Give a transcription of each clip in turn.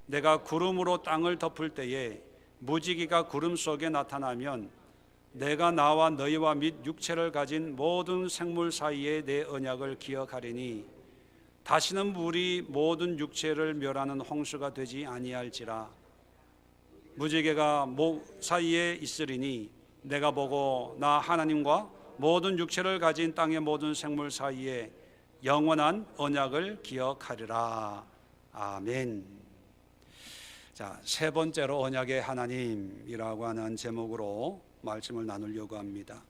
내가 구름으로 땅을 덮을 때에 무지개가 구름 속에 나타나면 내가 나와 너희와 및 육체를 가진 모든 생물 사이에 내 언약을 기억하리니 다시는 물이 모든 육체를 멸하는 홍수가 되지 아니할지라. 무지개가 목 사이에 있으리니 내가 보고 나 하나님과 모든 육체를 가진 땅의 모든 생물 사이에 영원한 언약을 기억하리라. 아멘. 자, 세 번째로 언약의 하나님이라고 하는 제목으로 말씀을 나누려고 합니다.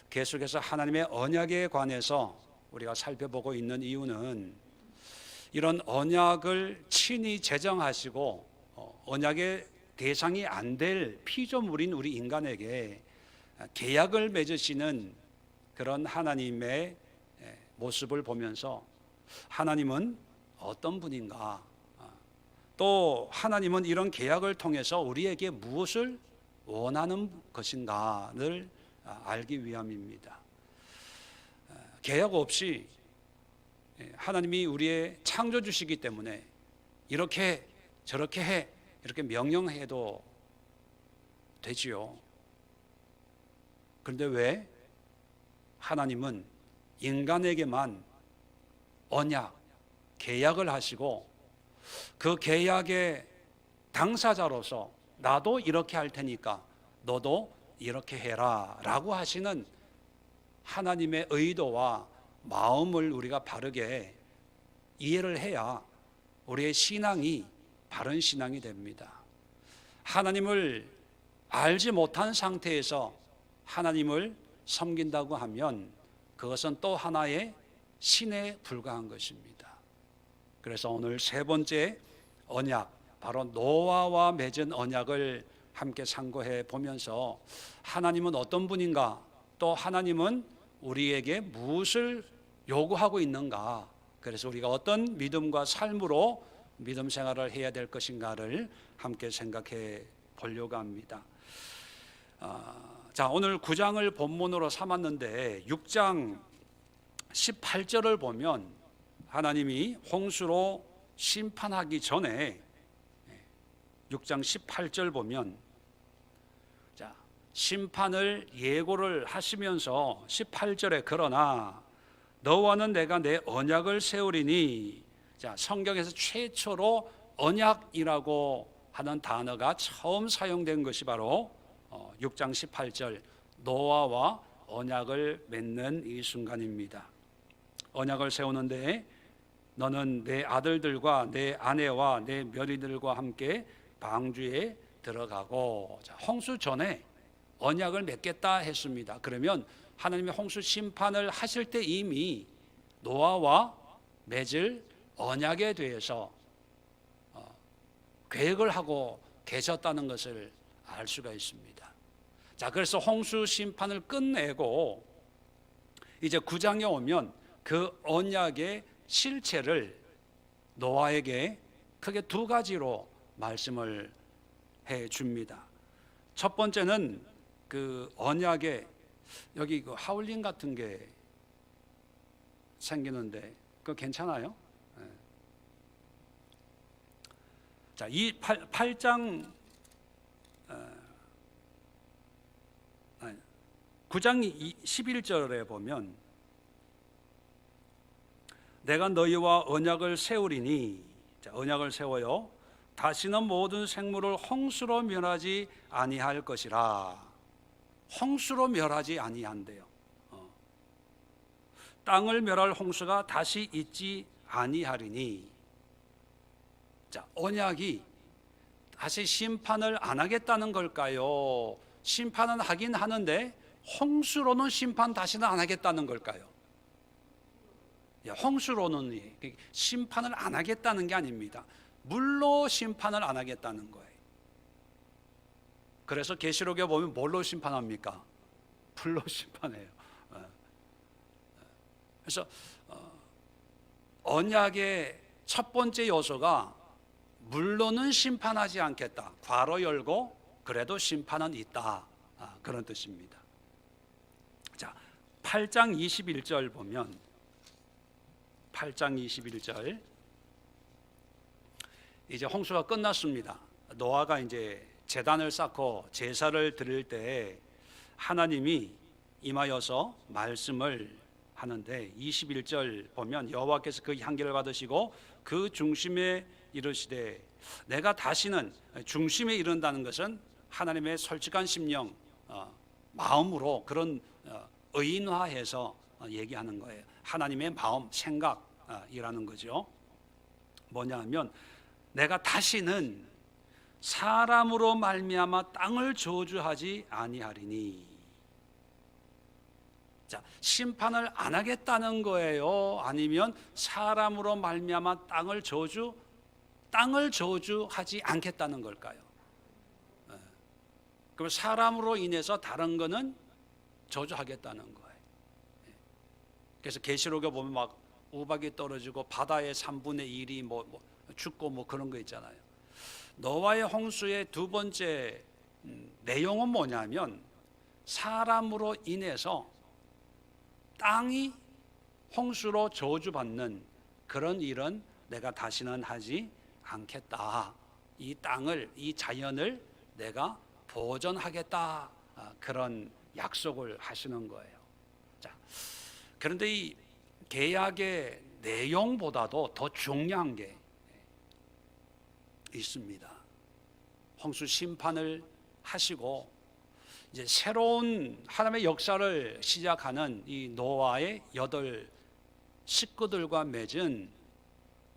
계속해서 하나님의 언약에 관해서 우리가 살펴보고 있는 이유는 이런 언약을 친히 제정하시고 언약의 대상이 안 될 피조물인 우리 인간에게 계약을 맺으시는 그런 하나님의 모습을 보면서 하나님은 어떤 분인가, 또 하나님은 이런 계약을 통해서 우리에게 무엇을 원하는 것인가를 알기 위함입니다. 계약 없이 하나님이 우리의 창조주시기 때문에 이렇게 저렇게 해 이렇게 명령해도 되지요. 그런데 왜 하나님은 인간에게만 언약, 계약을 하시고 그 계약의 당사자로서 나도 이렇게 할 테니까 너도 이렇게 해라 라고 하시는 하나님의 의도와 마음을 우리가 바르게 이해를 해야 우리의 신앙이 바른 신앙이 됩니다. 하나님을 알지 못한 상태에서 하나님을 섬긴다고 하면 그것은 또 하나의 신에 불과한 것입니다. 그래서 오늘 세 번째 언약, 바로 노아와 맺은 언약을 함께 상고해 보면서 하나님은 어떤 분인가, 또 하나님은 우리에게 무엇을 요구하고 있는가, 그래서 우리가 어떤 믿음과 삶으로 믿음 생활을 해야 될 것인가를 함께 생각해 보려고 합니다. 자, 오늘 9장을 본문으로 삼았는데 6장 18절을 보면 하나님이 홍수로 심판하기 전에 6장 18절 보면 자, 심판을 예고를 하시면서 18절에 그러나 너와는 내가 내 언약을 세우리니, 자, 성경에서 최초로 언약이라고 하는 단어가 처음 사용된 것이 바로 6장 18절 노아와 언약을 맺는 이 순간입니다. 언약을 세우는데 너는 내 아들들과 내 아내와 내 며느리들과 함께 방주에 들어가고, 자, 홍수 전에 언약을 맺겠다 했습니다. 그러면 하나님이 홍수 심판을 하실 때 이미 노아와 맺을 언약에 대해서 계획을 하고 계셨다는 것을 알 수가 있습니다. 자, 그래서 홍수 심판을 끝내고 이제 9장에 오면 그 언약의 실체를 노아에게 크게 두 가지로 말씀을 해 줍니다. 첫 번째는 그 언약에 여기 그 하울링 같은 게 생기는데 그거 괜찮아요? 자, 이 8장 9장 11절에 보면 내가 너희와 언약을 세우리니, 자, 언약을 세워요. 다시는 모든 생물을 홍수로 멸하지 아니할 것이라. 홍수로 멸하지 아니한대요. 땅을 멸할 홍수가 다시 있지 아니하리니. 자, 언약이 다시 심판을 안 하겠다는 걸까요? 심판은 하긴 하는데 홍수로는 심판 다시는 안 하겠다는 걸까요? 홍수로는 심판을 안 하겠다는 게 아닙니다. 물로 심판을 안 하겠다는 거예요. 그래서 계시록에 보면 뭘로 심판합니까? 불로 심판해요. 그래서 언약의 첫 번째 요소가 물로는 심판하지 않겠다. 괄호 열고 그래도 심판은 있다. 그런 뜻입니다. 자, 8장 21절 보면 8장 21절 이제 홍수가 끝났습니다. 노아가 이제 제단을 쌓고 제사를 드릴 때 하나님이 임하여서 말씀을 하는데 21절 보면 여호와께서 그 향기를 받으시고 그 중심에 이르시되, 내가 다시는, 중심에 이른다는 것은 하나님의 솔직한 심령, 마음으로 그런 의인화해서 얘기하는 거예요. 하나님의 마음, 생각이라는 거죠. 뭐냐 하면 내가 다시는 사람으로 말미암아 땅을 저주하지 아니하리니. 자, 심판을 안 하겠다는 거예요? 아니면 사람으로 말미암아 땅을 저주하지 않겠다는 걸까요? 그럼 사람으로 인해서 다른 거는 저주하겠다는 거예요. 그래서 계시록에 보면 막 우박이 떨어지고 바다의 3분의 1이 죽고 그런 거 있잖아요. 노아의 홍수의 두 번째 내용은 뭐냐면 사람으로 인해서 땅이 홍수로 저주받는 그런 일은 내가 다시는 하지 않겠다. 이 땅을, 이 자연을 내가 보존하겠다. 그런 약속을 하시는 거예요. 자, 그런데 이 계약의 내용보다도 더 중요한 게 있습니다. 홍수 심판을 하시고 이제 새로운 하나님의 역사를 시작하는 이 노아의 8 식구들과 맺은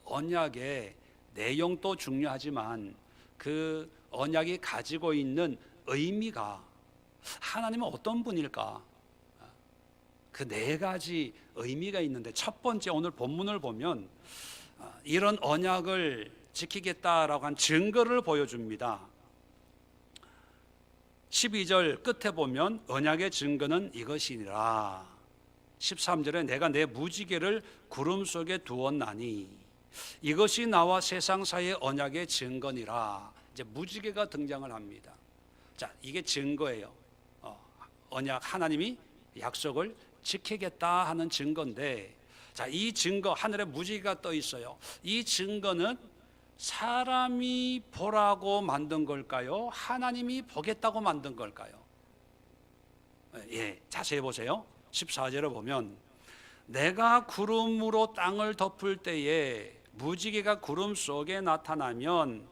언약의 내용도 중요하지만 그 언약이 가지고 있는 의미가, 하나님은 어떤 분일까? 그 4가지 의미가 있는데, 첫 번째 오늘 본문을 보면 이런 언약을 지키겠다라고 한 증거를 보여줍니다. 12절 끝에 보면 언약의 증거는 이것이니라. 13절에 내가 내 무지개를 구름 속에 두었나니 이것이 나와 세상 사이의 언약의 증거니라. 이제 무지개가 등장을 합니다. 자, 이게 증거예요. 언약, 하나님이 약속을 지키겠다 하는 증거인데, 자, 이 증거, 하늘에 무지개가 떠 있어요. 이 증거는 사람이 보라고 만든 걸까요? 하나님이 보겠다고 만든 걸까요? 자세히 보세요. 14절에 보면 내가 구름으로 땅을 덮을 때에 무지개가 구름 속에 나타나면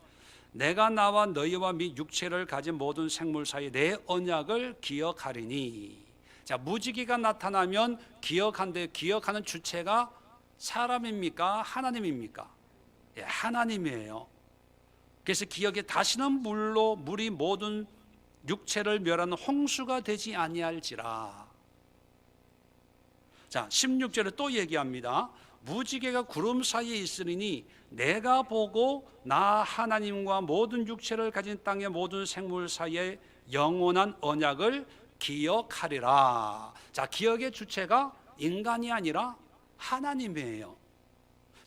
내가 나와 너희와 및 육체를 가진 모든 생물 사이 내 언약을 기억하리니. 자, 무지개가 나타나면 기억하는 주체가 사람입니까? 하나님입니까? 하나님이에요. 그래서 기억에 다시는 물이 모든 육체를 멸하는 홍수가 되지 아니할지라. 자, 16절에 또 얘기합니다. 무지개가 구름 사이에 있으리니 내가 보고 나 하나님과 모든 육체를 가진 땅의 모든 생물 사이에 영원한 언약을 기억하리라. 자, 기억의 주체가 인간이 아니라 하나님이에요.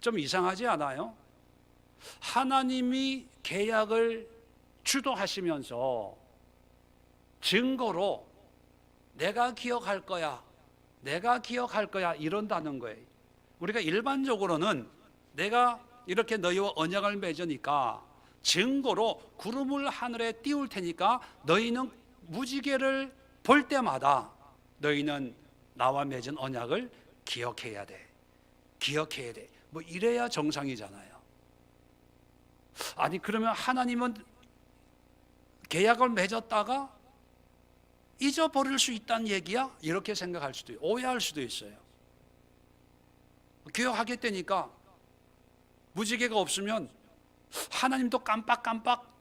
좀 이상하지 않아요? 하나님이 계약을 주도하시면서 증거로 내가 기억할 거야 이런다는 거예요. 우리가 일반적으로는 내가 이렇게 너희와 언약을 맺으니까 증거로 구름을 하늘에 띄울 테니까 너희는 무지개를 볼 때마다 너희는 나와 맺은 언약을 기억해야 돼. 이래야 정상이잖아요. 아니, 그러면 하나님은 계약을 맺었다가 잊어버릴 수 있다는 얘기야? 이렇게 생각할 수도 있고 오해할 수도 있어요. 기억하게 되니까 무지개가 없으면 하나님도 깜빡깜빡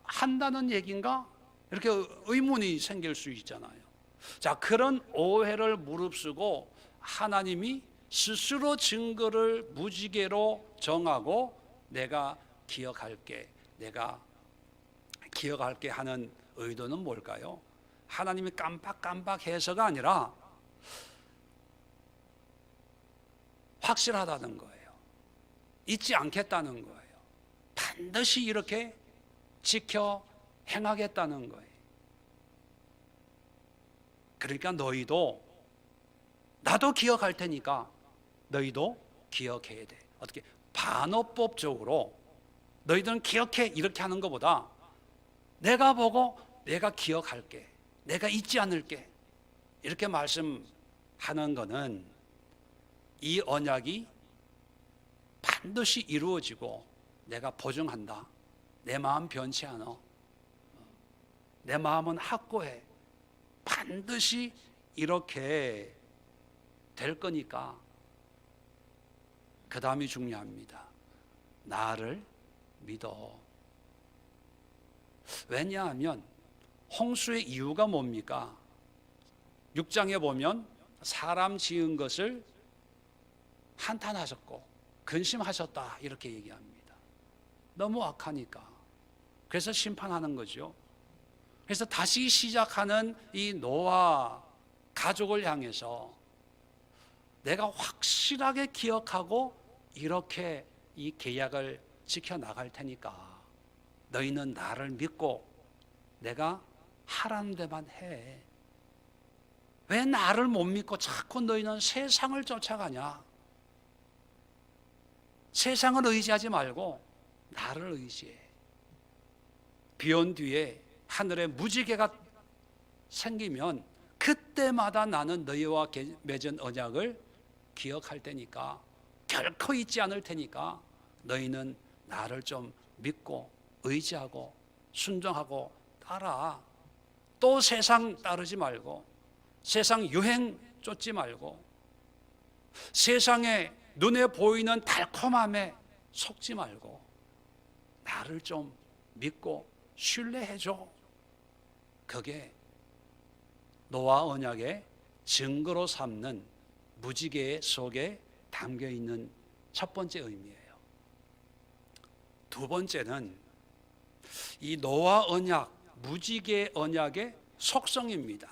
한다는 얘기인가? 이렇게 의문이 생길 수 있잖아요. 자, 그런 오해를 무릅쓰고 하나님이 스스로 증거를 무지개로 정하고 내가 기억할게 하는 의도는 뭘까요? 하나님이 깜빡깜빡해서가 아니라 확실하다는 거예요. 잊지 않겠다는 거예요. 반드시 이렇게 지켜 행하겠다는 거예요. 그러니까 너희도, 나도 기억할 테니까 너희도 기억해야 돼. 어떻게? 반어법적으로 너희들은 기억해 이렇게 하는 것보다 내가 보고 내가 기억할게, 내가 잊지 않을게 이렇게 말씀하는 것은 이 언약이 반드시 이루어지고 내가 보증한다. 내 마음 변치 않아. 내 마음은 확고해. 반드시 이렇게 될 거니까 그 다음이 중요합니다. 나를 믿어. 왜냐하면 홍수의 이유가 뭡니까? 6장에 보면 사람 지은 것을 한탄하셨고 근심하셨다 이렇게 얘기합니다. 너무 악하니까. 그래서 심판하는 거죠. 그래서 다시 시작하는 이 노아 가족을 향해서 내가 확실하게 기억하고 이렇게 이 계약을 지켜나갈 테니까 너희는 나를 믿고 내가 하라는 데만 해. 왜 나를 못 믿고 자꾸 너희는 세상을 쫓아가냐? 세상을 의지하지 말고 나를 의지해. 비 온 뒤에 하늘에 무지개가 생기면 그때마다 나는 너희와 맺은 언약을 기억할 테니까 결코 잊지 않을 테니까 너희는 나를 좀 믿고 의지하고 순종하고 따라. 또 세상 따르지 말고 세상 유행 쫓지 말고 세상에 눈에 보이는 달콤함에 속지 말고 나를 좀 믿고 신뢰해줘. 그게 노아 언약의 증거로 삼는 무지개 속에 담겨있는 첫 번째 의미예요. 두 번째는 이 노아 언약, 무지개 언약의 속성입니다.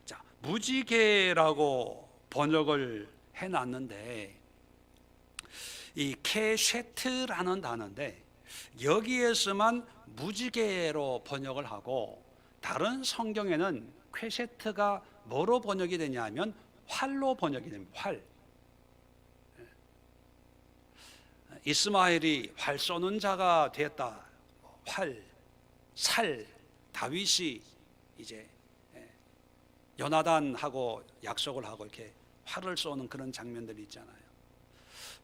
자, 무지개라고 번역을 해놨는데 이 케쉐트라는 단어인데 여기에서만 무지개로 번역을 하고 다른 성경에는 퀘쉐트가 뭐로 번역이 되냐면 활로 번역이 됩니다. 활. 이스마엘이 활 쏘는 자가 되었다. 활, 살, 다윗이 이제 요나단하고 약속을 하고 이렇게 활을 쏘는 그런 장면들이 있잖아요.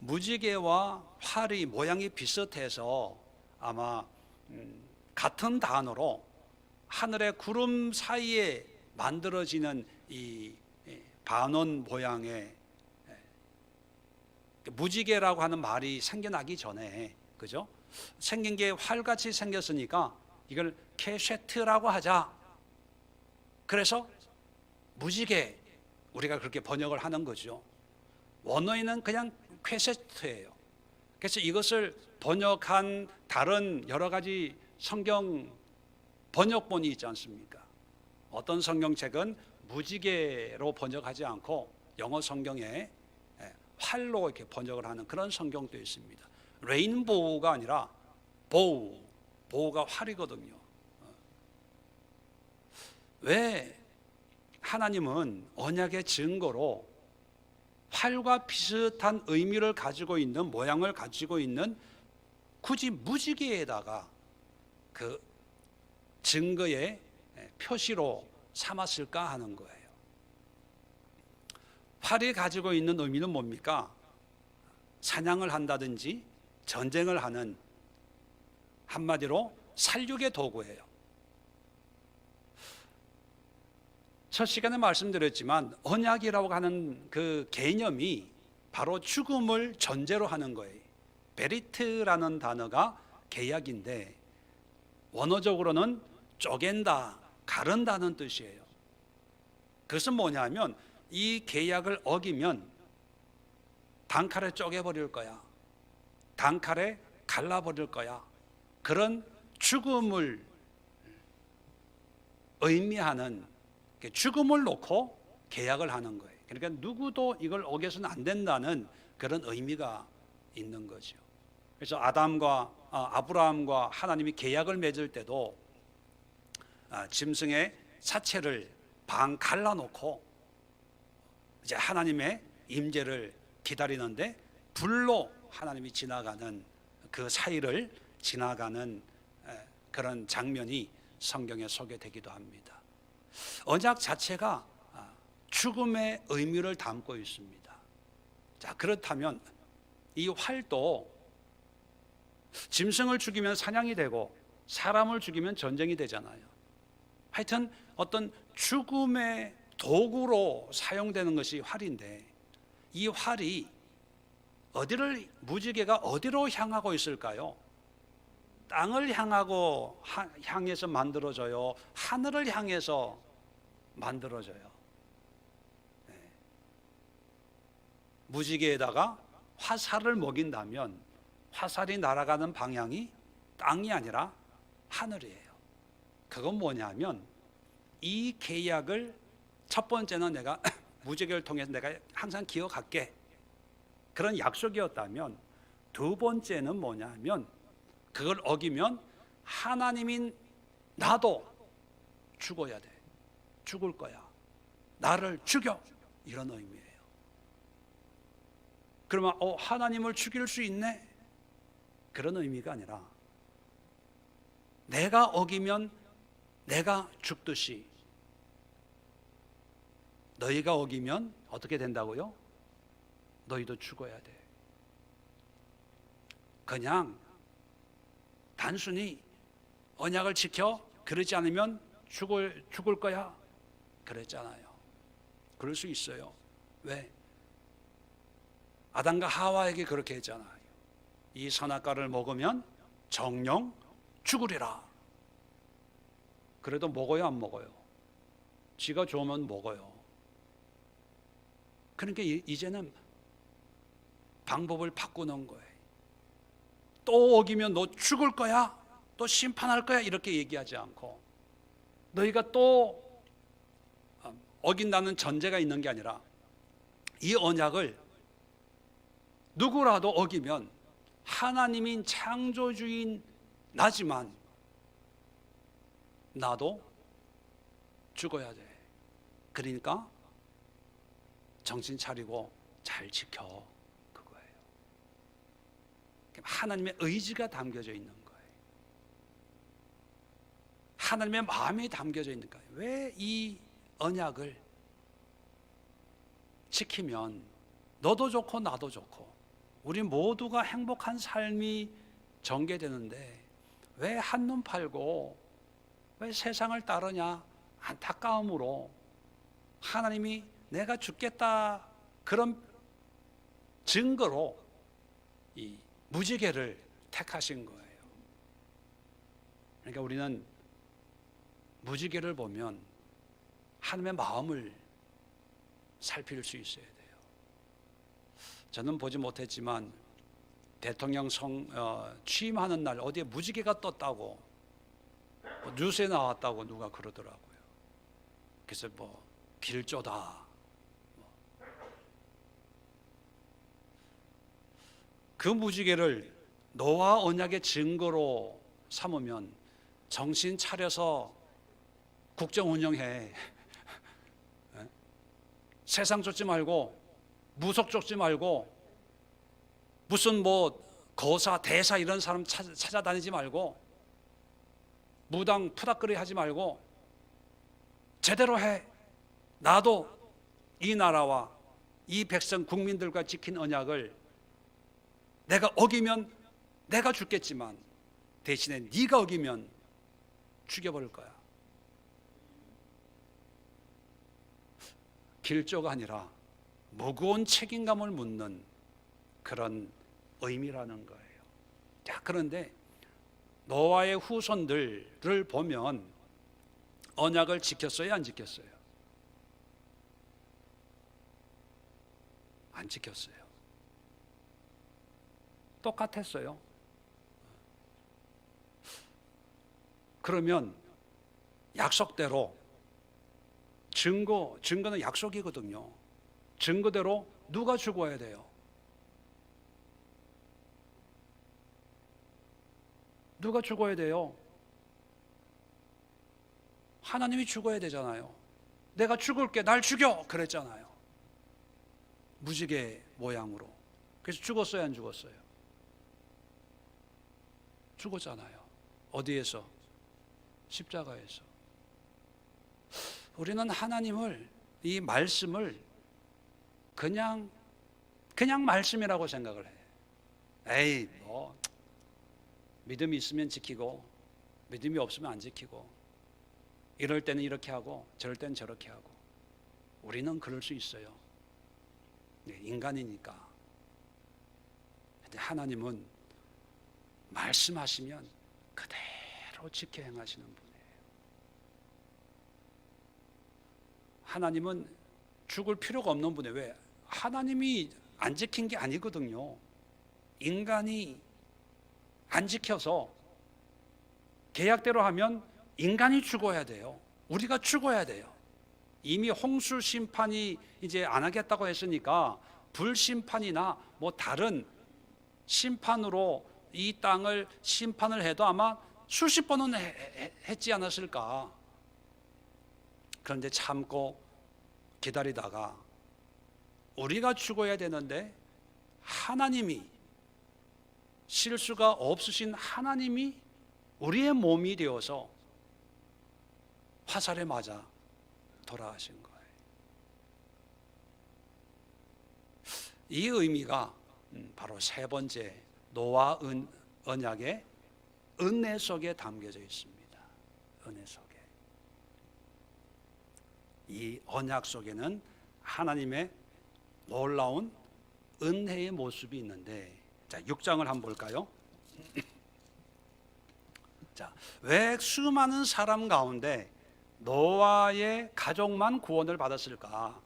무지개와 활이 모양이 비슷해서 아마 같은 단어로 하늘의 구름 사이에 만들어지는 이 반원 모양의 무지개라고 하는 말이 생겨나기 전에, 그죠? 생긴 게 활같이 생겼으니까 이걸 케쉐트라고 하자. 그래서 무지개 우리가 그렇게 번역을 하는 거죠. 원어에는 그냥 퀘쉐트예요. 그래서 이것을 번역한 다른 여러 가지 성경 번역본이 있지 않습니까? 어떤 성경책은 무지개로 번역하지 않고 영어 성경에 활로 이렇게 번역을 하는 그런 성경도 있습니다. 레인보우가 아니라 보우, 보우가 활이거든요. 왜 하나님은 언약의 증거로 활과 비슷한 의미를 가지고 있는 모양을 가지고 있는 굳이 무지개에다가 그 증거의 표시로 삼았을까 하는 거예요. 활이 가지고 있는 의미는 뭡니까? 사냥을 한다든지 전쟁을 하는, 한마디로 살육의 도구예요. 첫 시간에 말씀드렸지만 언약이라고 하는 그 개념이 바로 죽음을 전제로 하는 거예요. 베리트라는 단어가 계약인데 원어적으로는 쪼갠다, 가른다는 뜻이에요. 그것은 뭐냐면 이 계약을 어기면 단칼에 쪼개버릴 거야, 단칼에 갈라버릴 거야, 그런 죽음을 의미하는, 죽음을 놓고 계약을 하는 거예요. 그러니까 누구도 이걸 어겨서는 안 된다는 그런 의미가 있는 거죠. 그래서 아브라함과 하나님이 계약을 맺을 때도 짐승의 사체를 반 갈라놓고 이제 하나님의 임재를 기다리는데 불로 하나님이 지나가는 그 사이를 지나가는 그런 장면이 성경에 소개되기도 합니다. 언약 자체가 죽음의 의미를 담고 있습니다. 자, 그렇다면 이 활도 짐승을 죽이면 사냥이 되고 사람을 죽이면 전쟁이 되잖아요. 하여튼 어떤 죽음의 도구로 사용되는 것이 활인데, 이 활이 무지개가 어디로 향하고 있을까요? 땅을 향해서 만들어져요? 하늘을 향해서 만들어져요? 네. 무지개에다가 화살을 먹인다면 화살이 날아가는 방향이 땅이 아니라 하늘이에요. 그건 뭐냐면, 이 계약을 첫 번째는 내가 무지개를 통해서 내가 항상 기억할게, 그런 약속이었다면, 두 번째는 뭐냐면 그걸 어기면 하나님인 나도 죽어야 돼. 죽을 거야. 나를 죽여. 이런 의미예요. 그러면 하나님을 죽일 수 있네? 그런 의미가 아니라, 내가 어기면 내가 죽듯이 너희가 어기면 어떻게 된다고요? 너희도 죽어야 돼. 그냥 단순히 언약을 지켜 그러지 않으면 죽을 거야 그랬잖아요. 그럴 수 있어요. 왜? 아담과 하와에게 그렇게 했잖아요. 이 선악과를 먹으면 정령 죽으리라. 그래도 먹어요, 안 먹어요? 지가 좋으면 먹어요. 그러니까 이제는 방법을 바꾸는 거예요. 또 어기면 너 죽을 거야, 또 심판할 거야, 이렇게 얘기하지 않고, 너희가 또 어긴다는 전제가 있는 게 아니라, 이 언약을 누구라도 어기면 하나님인 창조주인 나지만 나도 죽어야 돼. 그러니까 정신 차리고 잘 지켜. 그거예요. 하나님의 의지가 담겨져 있는 거예요. 하나님의 마음이 담겨져 있는 거예요. 왜 이 언약을 지키면 너도 좋고 나도 좋고 우리 모두가 행복한 삶이 전개되는데, 왜 한눈 팔고 왜 세상을 따르냐? 안타까움으로 하나님이 내가 죽겠다 그런 증거로 이 무지개를 택하신 거예요. 그러니까 우리는 무지개를 보면 하나님의 마음을 살필 수 있어야 돼요. 저는 보지 못했지만 대통령 취임하는 날 어디에 무지개가 떴다고 뉴스에 나왔다고 누가 그러더라고요. 그래서 길조다. 그 무지개를 노아 언약의 증거로 삼으면 정신 차려서 국정 운영해. 세상 쫓지 말고, 무속 쫓지 말고, 무슨 거사 대사 이런 사람 찾아다니지 말고, 무당 푸닥거리 하지 말고 제대로 해. 나도 이 나라와 이 백성 국민들과 지킨 언약을 내가 어기면 내가 죽겠지만 대신에 네가 어기면 죽여버릴 거야. 길조가 아니라 무거운 책임감을 묻는 그런 의미라는 거예요. 자, 그런데 노아의 후손들을 보면 언약을 지켰어요, 안 지켰어요? 안 지켰어요. 똑같았어요. 그러면 약속대로 증거는 약속이거든요. 증거대로 누가 죽어야 돼요? 누가 죽어야 돼요? 하나님이 죽어야 되잖아요. 내가 죽을게, 날 죽여! 그랬잖아요. 무지개 모양으로. 그래서 죽었어요, 안 죽었어요? 죽었잖아요. 어디에서? 십자가에서. 우리는 하나님을, 이 말씀을 그냥 말씀이라고 생각을 해요. 에이, 뭐 믿음이 있으면 지키고 믿음이 없으면 안 지키고, 이럴 때는 이렇게 하고 저럴 때는 저렇게 하고. 우리는 그럴 수 있어요. 인간이니까. 근데 하나님은 말씀하시면 그대로 지켜 행하시는 분이에요. 하나님은 죽을 필요가 없는 분이에요. 왜? 하나님이 안 지킨 게 아니거든요. 인간이 안 지켜서, 계약대로 하면 인간이 죽어야 돼요. 우리가 죽어야 돼요. 이미 홍수 심판이 이제 안 하겠다고 했으니까 불심판이나 뭐 다른 심판으로 이 땅을 심판을 해도 아마 수십 번은 했지 않았을까. 그런데 참고 기다리다가 우리가 죽어야 되는데, 하나님이, 실수가 없으신 하나님이 우리의 몸이 되어서 화살에 맞아 돌아가신 거예요. 이 의미가 바로 세 번째 노아 언약의 은혜 속에 담겨져 있습니다. 은혜 속에. 이 언약 속에는 하나님의 놀라운 은혜의 모습이 있는데, 자, 6장을 한번 볼까요? 자, 왜 수많은 사람 가운데 노아의 가족만 구원을 받았을까?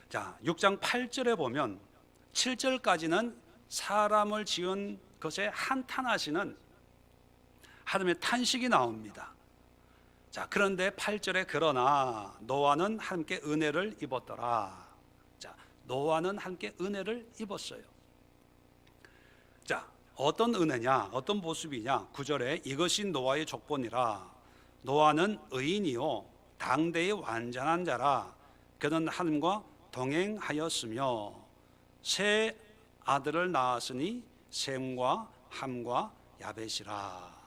자, 6장 8절에 보면 7절까지는 사람을 지은 것에 한탄하시는 하나님의 탄식이 나옵니다. 자, 그런데 8절에 그러나 노아는 함께 은혜를 입었더라. 자, 노아는 함께 은혜를 입었어요. 자, 어떤 은혜냐, 어떤 모습이냐? 9절에 이것이 노아의 족본이라. 노아는 의인이요 당대의 완전한 자라. 그는 하나님과 동행하였으며 세 아들을 낳았으니 셈과 함과 야벳이라.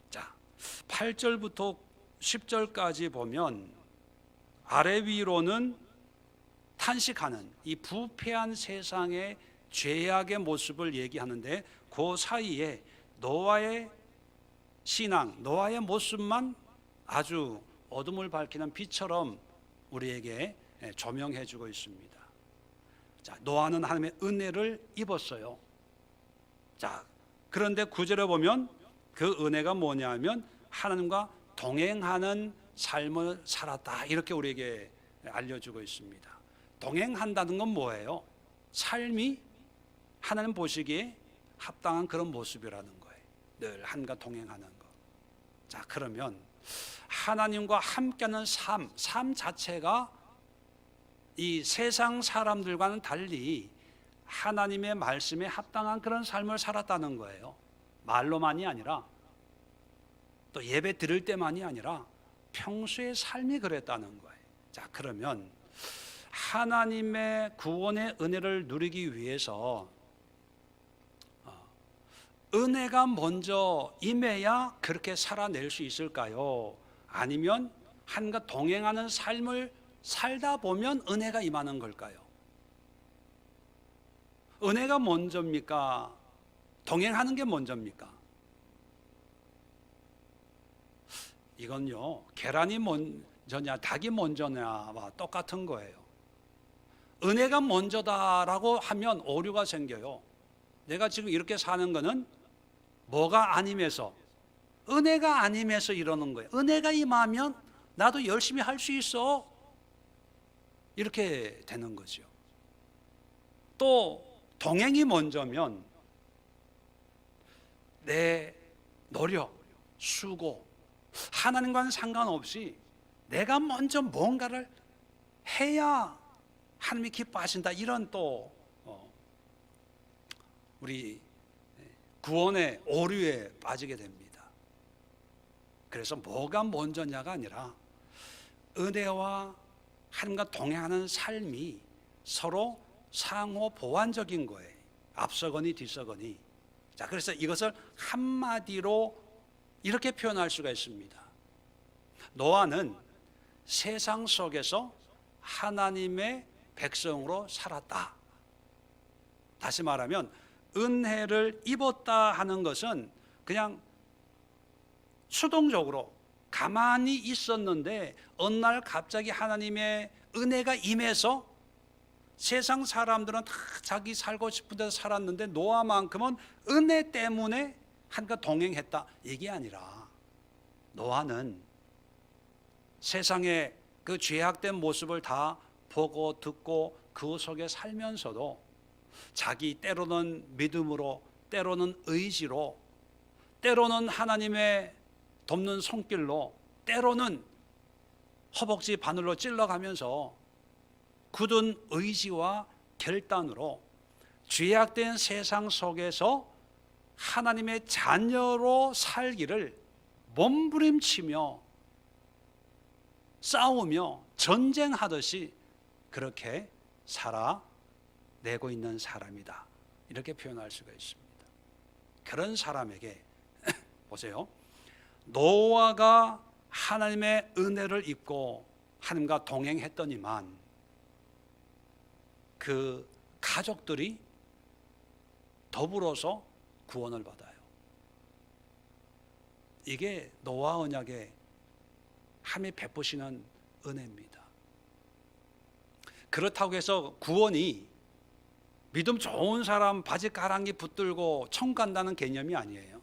자, 8절부터 10절까지 보면 아래 위로는 탄식하는 이 부패한 세상의 죄악의 모습을 얘기하는데, 그 사이에 노아의 신앙, 노아의 모습만 아주 어둠을 밝히는 빛처럼 우리에게 조명해 주고 있습니다. 자, 노아는 하나님의 은혜를 입었어요. 자, 그런데 9절에 보면 그 은혜가 뭐냐면 하나님과 동행하는 삶을 살았다, 이렇게 우리에게 알려주고 있습니다. 동행한다는 건 뭐예요? 삶이 하나님 보시기에 합당한 그런 모습이라는 거예요. 늘 하나님과 동행하는 것. 자, 그러면 하나님과 함께하는 삶 자체가 이 세상 사람들과는 달리 하나님의 말씀에 합당한 그런 삶을 살았다는 거예요. 말로만이 아니라, 또 예배 드릴 때만이 아니라 평소의 삶이 그랬다는 거예요. 자, 그러면 하나님의 구원의 은혜를 누리기 위해서 은혜가 먼저 임해야 그렇게 살아낼 수 있을까요? 아니면 하나님과 동행하는 삶을 살다 보면 은혜가 임하는 걸까요? 은혜가 먼저입니까? 동행하는 게 먼저입니까? 이건요, 계란이 먼저냐 닭이 먼저냐와 똑같은 거예요. 은혜가 먼저다라고 하면 오류가 생겨요. 내가 지금 이렇게 사는 거는 뭐가 아님해서, 은혜가 아님해서 이러는 거예요. 은혜가 임하면 나도 열심히 할 수 있어, 이렇게 되는 거죠. 또 동행이 먼저면 내 노력, 수고, 하나님과는 상관없이 내가 먼저 뭔가를 해야 하나님이 기뻐하신다, 이런 또 우리 구원의 오류에 빠지게 됩니다. 그래서 뭐가 먼저냐가 아니라 은혜와 하나님과 동행하는 삶이 서로 상호 보완적인 거예요. 앞서거니 뒤서거니. 자, 그래서 이것을 한마디로 이렇게 표현할 수가 있습니다. 노아는 세상 속에서 하나님의 백성으로 살았다. 다시 말하면 은혜를 입었다 하는 것은 그냥 수동적으로 가만히 있었는데 어느 날 갑자기 하나님의 은혜가 임해서 세상 사람들은 다 자기 살고 싶은 데서 살았는데 노아만큼은 은혜 때문에 하나님과 동행했다, 이게 아니라 노아는 세상의 그 죄악된 모습을 다 보고 듣고 그 속에 살면서도 자기 때로는 믿음으로, 때로는 의지로, 때로는 하나님의 돕는 손길로, 때로는 허벅지 바늘로 찔러가면서 굳은 의지와 결단으로 죄악된 세상 속에서 하나님의 자녀로 살기를 몸부림치며 싸우며 전쟁하듯이 그렇게 살아내고 있는 사람이다, 이렇게 표현할 수가 있습니다. 그런 사람에게 보세요, 노아가 하나님의 은혜를 입고 하나님과 동행했더니만 그 가족들이 더불어서 구원을 받아요. 이게 노아 언약의 하나님이 베푸시는 은혜입니다. 그렇다고 해서 구원이 믿음 좋은 사람 바지가랑이 붙들고 청 간다는 개념이 아니에요.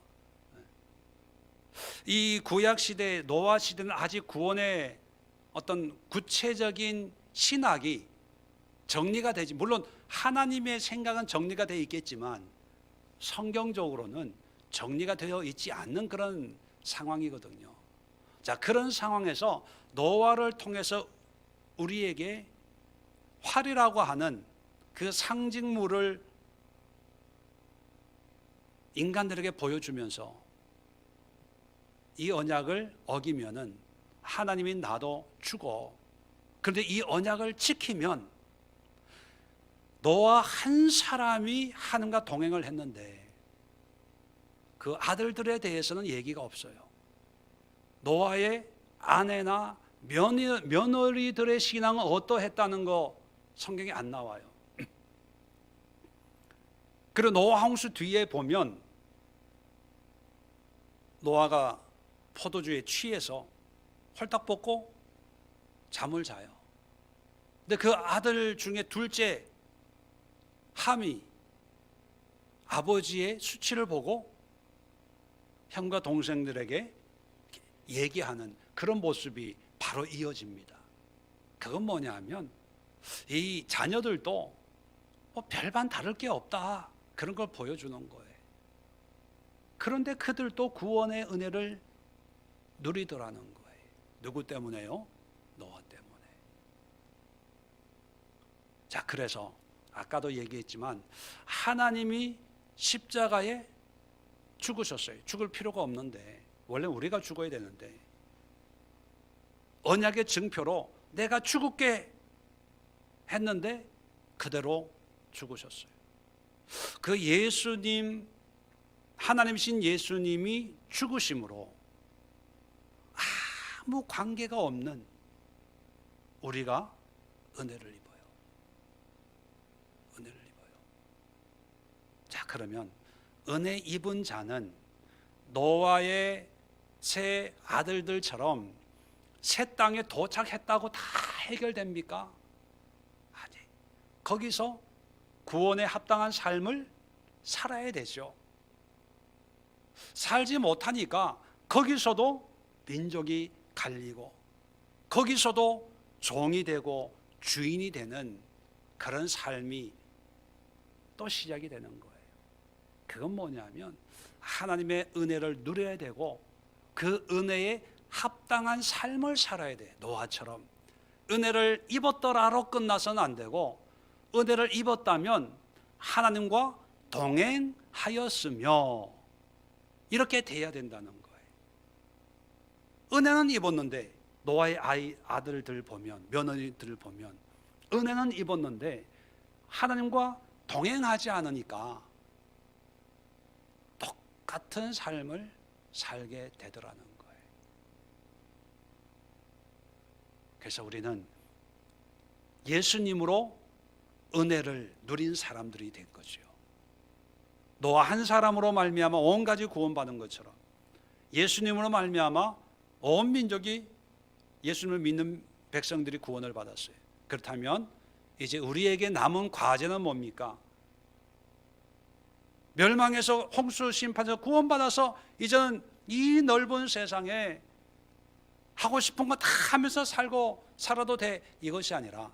이 구약 시대, 노아 시대는 아직 구원의 어떤 구체적인 신학이 정리가 되지, 물론 하나님의 생각은 정리가 되어 있겠지만 성경적으로는 정리가 되어 있지 않는 그런 상황이거든요. 자, 그런 상황에서 노아를 통해서 우리에게 활이라고 하는 그 상징물을 인간들에게 보여주면서 이 언약을 어기면은 하나님이 나도 죽어. 그런데 이 언약을 지키면 노아 한 사람이 하나님과 동행을 했는데 그 아들들에 대해서는 얘기가 없어요. 노아의 아내나 며느리들의 신앙은 어떠했다는 거 성경에 안 나와요. 그리고 노아 홍수 뒤에 보면 노아가 포도주에 취해서 홀딱 벗고 잠을 자요. 근데 그 아들 중에 둘째 함이 아버지의 수치를 보고 형과 동생들에게 얘기하는 그런 모습이 바로 이어집니다. 그건 뭐냐 하면 이 자녀들도 뭐 별반 다를 게 없다, 그런 걸 보여주는 거예요. 그런데 그들도 구원의 은혜를 누리더라는 거예요. 누구 때문에요? 노아 때문에. 자, 그래서 아까도 얘기했지만 하나님이 십자가에 죽으셨어요. 죽을 필요가 없는데, 원래 우리가 죽어야 되는데 언약의 증표로 내가 죽을게 했는데 그대로 죽으셨어요. 그 예수님, 하나님이신 예수님이 죽으심으로 아무 관계가 없는 우리가 은혜를 입어요. 은혜를 입어요. 자, 그러면 은혜 입은 자는 노아의 세 아들들처럼 새 땅에 도착했다고 다 해결됩니까? 아니, 거기서 구원에 합당한 삶을 살아야 되죠. 살지 못하니까 거기서도 민족이 갈리고 거기서도 종이 되고 주인이 되는 그런 삶이 또 시작이 되는 거예요. 그건 뭐냐면 하나님의 은혜를 누려야 되고 그 은혜에 합당한 삶을 살아야 돼. 노아처럼 은혜를 입었더라로 끝나서는 안 되고, 은혜를 입었다면 하나님과 동행하였으며 이렇게 돼야 된다는 거예요. 은혜는 입었는데, 노아의 아들들 보면, 며느리들 보면 은혜는 입었는데 하나님과 동행하지 않으니까 같은 삶을 살게 되더라는 거예요. 그래서 우리는 예수님으로 은혜를 누린 사람들이 된 거죠. 노아 한 사람으로 말미암아 온 가족이 구원받은 것처럼 예수님으로 말미암아 온 민족이 예수님을 믿는 백성들이 구원을 받았어요. 그렇다면 이제 우리에게 남은 과제는 뭡니까? 멸망에서 홍수 심판에서 구원받아서 이제는 이 넓은 세상에 하고 싶은 거 다 하면서 살아도 돼, 이것이 아니라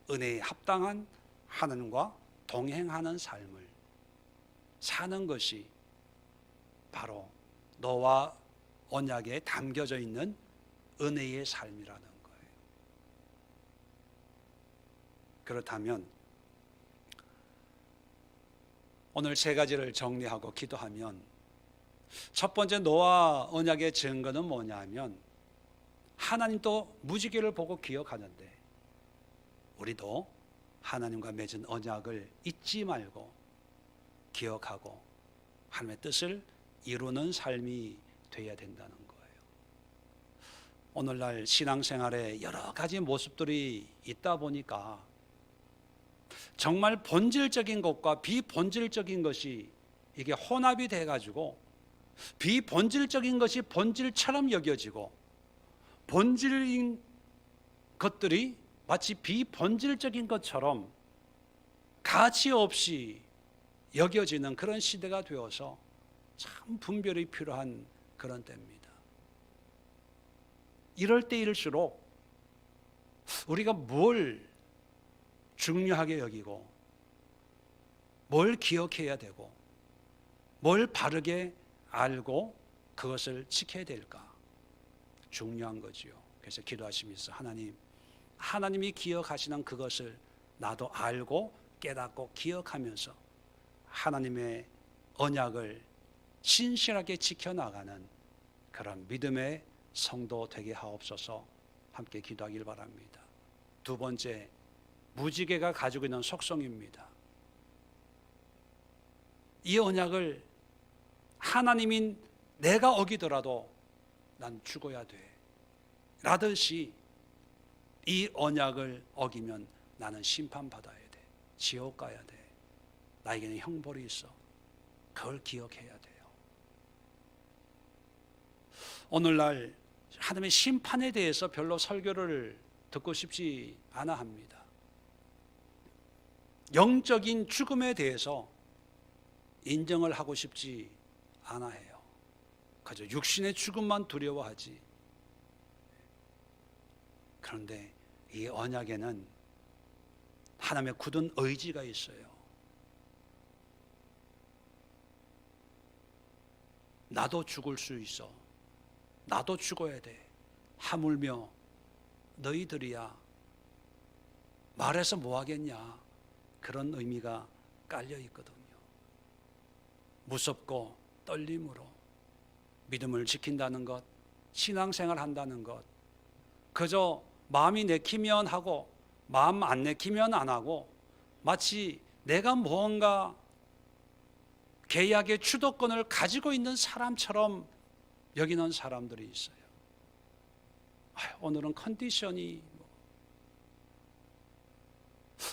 은혜에 합당한 하나님과 동행하는 삶을 사는 것이 바로 너와 언약에 담겨져 있는 은혜의 삶이라는 거예요. 그렇다면 오늘 세 가지를 정리하고 기도하면, 첫 번째 노아 언약의 증거는 뭐냐 하면 하나님도 무지개를 보고 기억하는데 우리도 하나님과 맺은 언약을 잊지 말고 기억하고 하나님의 뜻을 이루는 삶이 되어야 된다는 거예요. 오늘날 신앙생활에 여러 가지 모습들이 있다 보니까 정말 본질적인 것과 비본질적인 것이 이게 혼합이 돼가지고 비본질적인 것이 본질처럼 여겨지고 본질인 것들이 마치 비본질적인 것처럼 가치 없이 여겨지는 그런 시대가 되어서 참 분별이 필요한 그런 때입니다. 이럴 때일수록 우리가 뭘 중요하게 여기고 뭘 기억해야 되고 뭘 바르게 알고 그것을 지켜야 될까 중요한 거지요. 그래서 기도하시면서 하나님이 기억하시는 그것을 나도 알고 깨닫고 기억하면서 하나님의 언약을 신실하게 지켜나가는 그런 믿음의 성도 되게 하옵소서. 함께 기도하길 바랍니다. 두 번째, 무지개가 가지고 있는 속성입니다. 이 언약을 하나님인 내가 어기더라도 난 죽어야 돼 라듯이 이 언약을 어기면 나는 심판받아야 돼, 지옥 가야 돼, 나에게는 형벌이 있어. 그걸 기억해야 돼요. 오늘날 하나님의 심판에 대해서 별로 설교를 듣고 싶지 않아 합니다. 영적인 죽음에 대해서 인정을 하고 싶지 않아 해요. 그저 육신의 죽음만 두려워하지. 그런데 이 언약에는 하나님의 굳은 의지가 있어요. 나도 죽을 수 있어. 나도 죽어야 돼. 하물며 너희들이야 말해서 뭐 하겠냐, 그런 의미가 깔려 있거든요. 무섭고 떨림으로 믿음을 지킨다는 것, 신앙생활 한다는 것, 그저 마음이 내키면 하고 마음 안 내키면 안 하고 마치 내가 무언가 계약의 주도권을 가지고 있는 사람처럼 여기는 사람들이 있어요. 오늘은 컨디션이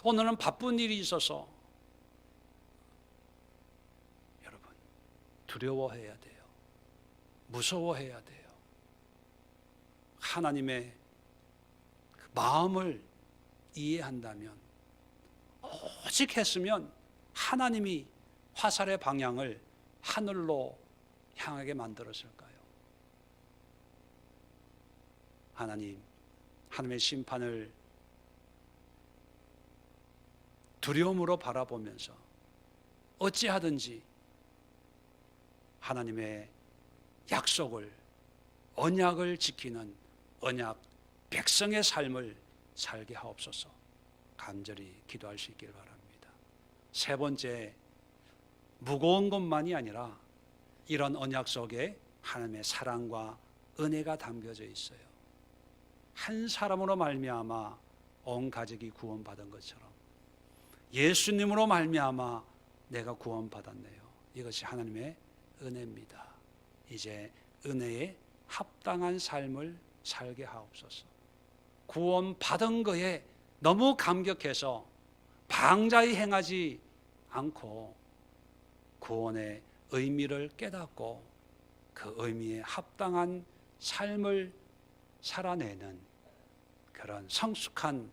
오늘은 바쁜 일이 있어서. 여러분, 두려워해야 돼요. 무서워해야 돼요. 하나님의 마음을 이해한다면, 오직 했으면 하나님이 화살의 방향을 하늘로 향하게 만들었을까요? 하나님의 심판을 두려움으로 바라보면서 어찌하든지 하나님의 약속을, 언약을 지키는 언약 백성의 삶을 살게 하옵소서. 간절히 기도할 수 있기를 바랍니다. 세 번째, 무거운 것만이 아니라 이런 언약 속에 하나님의 사랑과 은혜가 담겨져 있어요. 한 사람으로 말미암아 온 가족이 구원받은 것처럼 예수님으로 말미암아 내가 구원받았네요. 이것이 하나님의 은혜입니다. 이제 은혜에 합당한 삶을 살게 하옵소서. 구원 받은 거에 너무 감격해서 방자히 행하지 않고 구원의 의미를 깨닫고 그 의미에 합당한 삶을 살아내는 그런 성숙한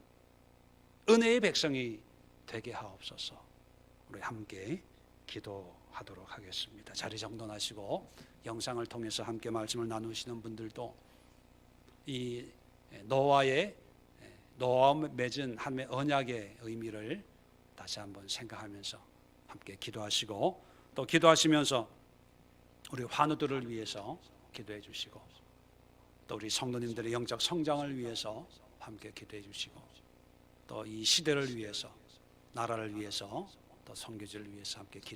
은혜의 백성이 되게 하옵소서. 우리 함께 기도하도록 하겠습니다. 자리 정돈하시고 영상을 통해서 함께 말씀을 나누시는 분들도 이 노아와 맺은 하나님의 언약의 의미를 다시 한번 생각하면서 함께 기도하시고, 또 기도하시면서 우리 환우들을 위해서 기도해 주시고, 또 우리 성도님들의 영적 성장을 위해서 함께 기도해 주시고, 또 이 시대를 위해서, 나라를 위해서, 또 선교지를 위해서 함께 기도해